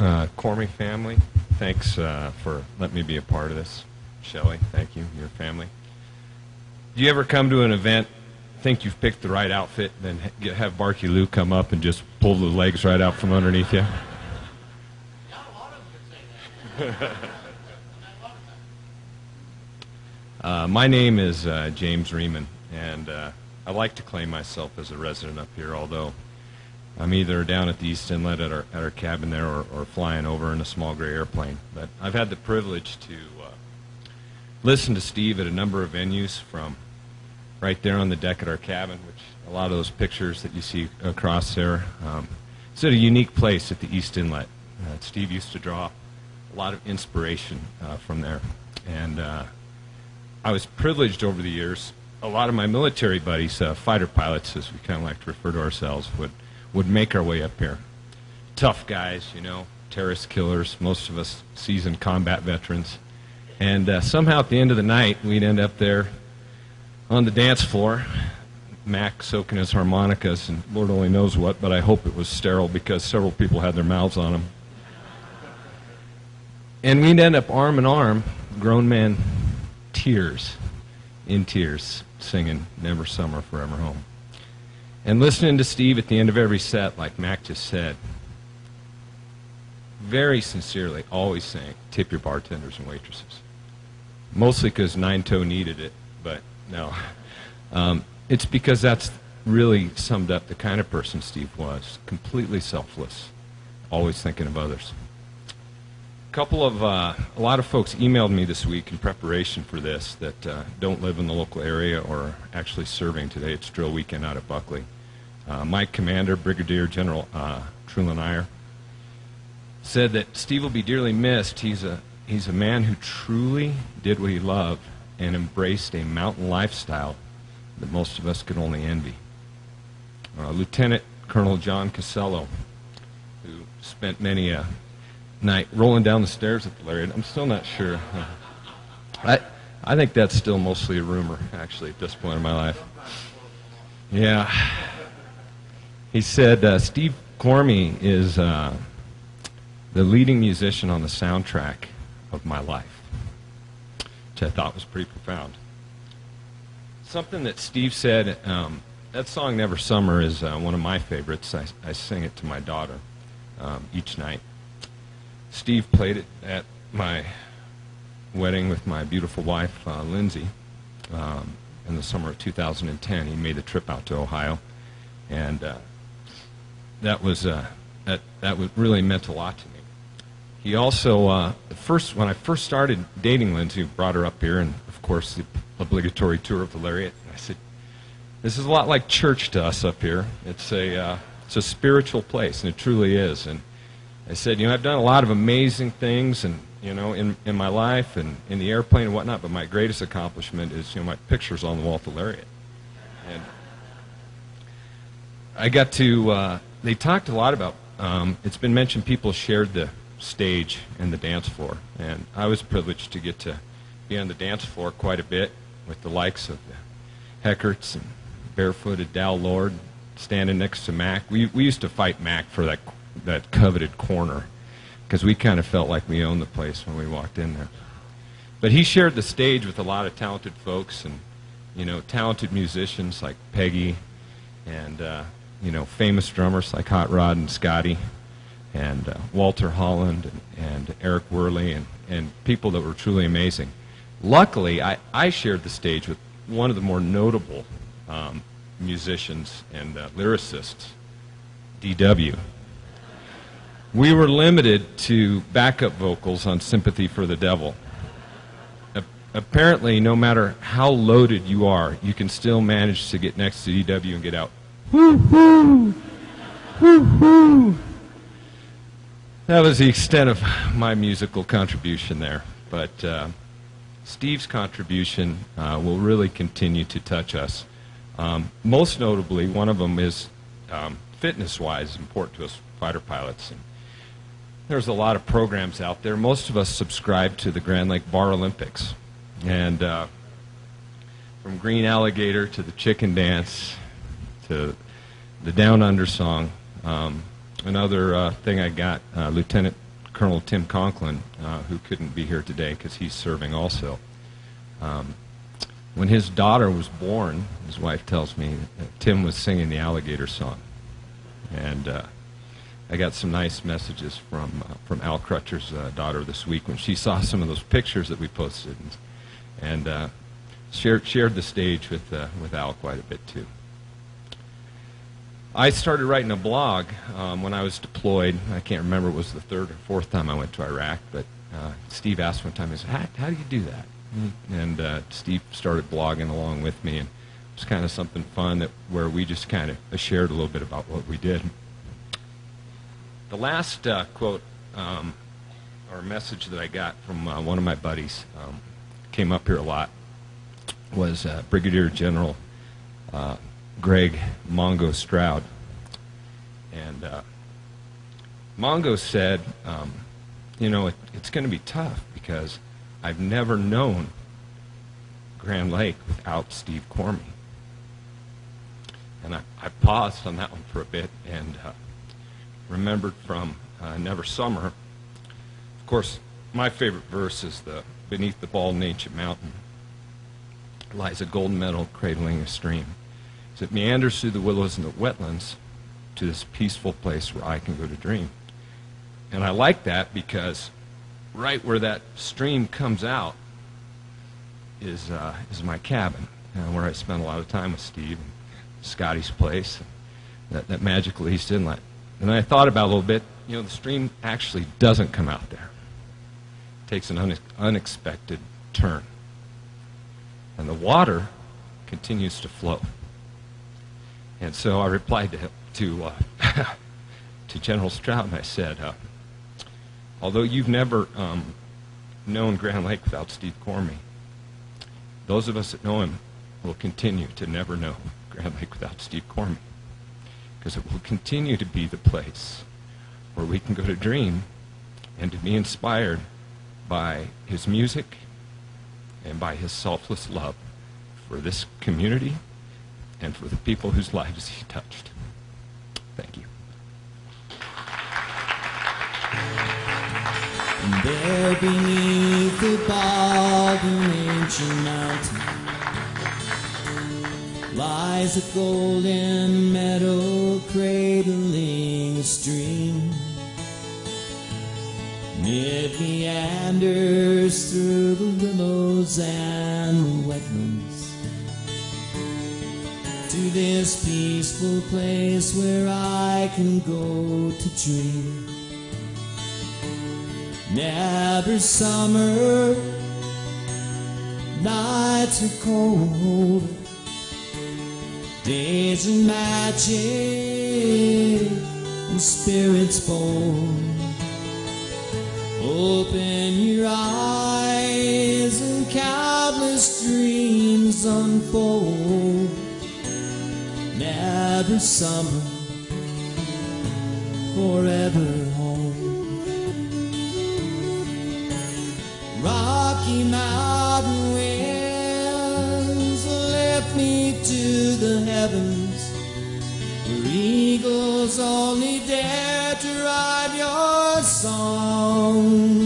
Cormey family, thanks for letting me be a part of this. Shelley, thank you, your family. Do you ever come to an event, think you've picked the right outfit, then have Barky Lou come up and just pull the legs right out from underneath you? My name is James Reeman, and I like to claim myself as a resident up here, although I'm either down at the East Inlet at our cabin there or flying over in a small gray airplane. But I've had the privilege to listen to Steve at a number of venues, from right there on the deck at our cabin, which a lot of those pictures that you see across there. It's at a unique place at the East Inlet. Steve used to draw a lot of inspiration from there. And I was privileged over the years. A lot of my military buddies, fighter pilots, as we kind of like to refer to ourselves, would make our way up here. Tough guys, you know, terrorist killers, most of us seasoned combat veterans. And somehow at the end of the night, we'd end up there on the dance floor, Mac soaking his harmonicas, and Lord only knows what, but I hope it was sterile because several people had their mouths on them. And we'd end up arm in arm, grown men, in tears, singing Never Summer, Forever Home. And listening to Steve at the end of every set, like Mac just said, very sincerely, always saying, tip your bartenders and waitresses. Mostly because Nine Toe needed it, but no. It's because that's really summed up the kind of person Steve was. Completely selfless, always thinking of others. A lot of folks emailed me this week in preparation for this that don't live in the local area or are actually serving today. It's drill weekend out at Buckley. My commander, Brigadier General Trulin Iyer, said that Steve will be dearly missed. He's a man who truly did what he loved and embraced a mountain lifestyle that most of us could only envy. Lieutenant Colonel John Casello, who spent many a night rolling down the stairs at the Lariat. I'm still not sure. I think that's still mostly a rumor, actually, at this point in my life. Yeah. He said, Steve Cormey is the leading musician on the soundtrack of my life, which I thought was pretty profound. Something that Steve said, that song Never Summer is one of my favorites. I sing it to my daughter each night. Steve played it at my wedding with my beautiful wife, Lindsay, in the summer of 2010. He made the trip out to Ohio, and that really meant a lot to me. He also, when I first started dating Lindsay, brought her up here, and of course the obligatory tour of the Lariat. I said, "This is a lot like church to us up here. It's a spiritual place, and it truly is." And I said, "You know, I've done a lot of amazing things, and you know, in my life and in the airplane and whatnot. But my greatest accomplishment is, you know, my pictures on the wall at the Lariat." And I got to. They talked a lot about. It's been mentioned people shared the stage and the dance floor, and I was privileged to get to be on the dance floor quite a bit with the likes of the Heckerts and barefooted Dal Lord, standing next to Mac. We used to fight Mac for that coveted corner because we kind of felt like we owned the place when we walked in there. But he shared the stage with a lot of talented folks, and you know, talented musicians like Peggy, and you know, famous drummers like Hot Rod and Scotty, and Walter Holland and Eric Worley, and people that were truly amazing. Luckily, I shared the stage with one of the more notable musicians and lyricists, D.W. We were limited to backup vocals on Sympathy for the Devil. Apparently, no matter how loaded you are, you can still manage to get next to D.W. and get out, woo-hoo, woo-hoo. That was the extent of my musical contribution there. But Steve's contribution will really continue to touch us. Most notably, one of them is fitness-wise important to us fighter pilots. And there's a lot of programs out there. Most of us subscribe to the Grand Lake Bar Olympics. And from Green Alligator to the Chicken Dance to the Down Under song, another thing I got, Lieutenant Colonel Tim Conklin, who couldn't be here today because he's serving also. When his daughter was born, his wife tells me, Tim was singing the alligator song. And I got some nice messages from Al Crutcher's daughter this week when she saw some of those pictures that we posted, and shared the stage with Al quite a bit too. I started writing a blog when I was deployed. I can't remember, it was the third or fourth time I went to Iraq, but Steve asked one time, he said, how do you do that? And Steve started blogging along with me, and it was kind of something fun where we just kind of shared a little bit about what we did. The last quote or message that I got from one of my buddies, came up here a lot, was Brigadier General Greg Mongo Stroud. And Mongo said, it's going to be tough because I've never known Grand Lake without Steve Cormey. And I paused on that one for a bit and remembered from Never Summer. Of course, my favorite verse is beneath the bald and ancient mountain lies a golden meadow cradling a stream. It meanders through the willows and the wetlands to this peaceful place where I can go to dream. And I like that because right where that stream comes out is my cabin, where I spent a lot of time with Steve and Scotty's place, that magical East Inlet. And I thought about it a little bit, the stream actually doesn't come out there. It takes an unexpected turn. And the water continues to flow. And so I replied to General Stroud, and I said, although you've never known Grand Lake without Steve Cormey, those of us that know him will continue to never know Grand Lake without Steve Cormey, because it will continue to be the place where we can go to dream and to be inspired by his music and by his selfless love for this community and for the people whose lives he touched. Thank you. And there beneath the bald and ancient mountain lies a golden meadow cradling a stream. It meanders through the willows and the wetlands to this peaceful place where I can go to dream. Never summer, nights are cold, days are magic and spirits bold. Open your eyes and countless dreams unfold. Never summer, forever home. Rocky Mountain winds lift me to the heavens, where eagles only dare to ride your song.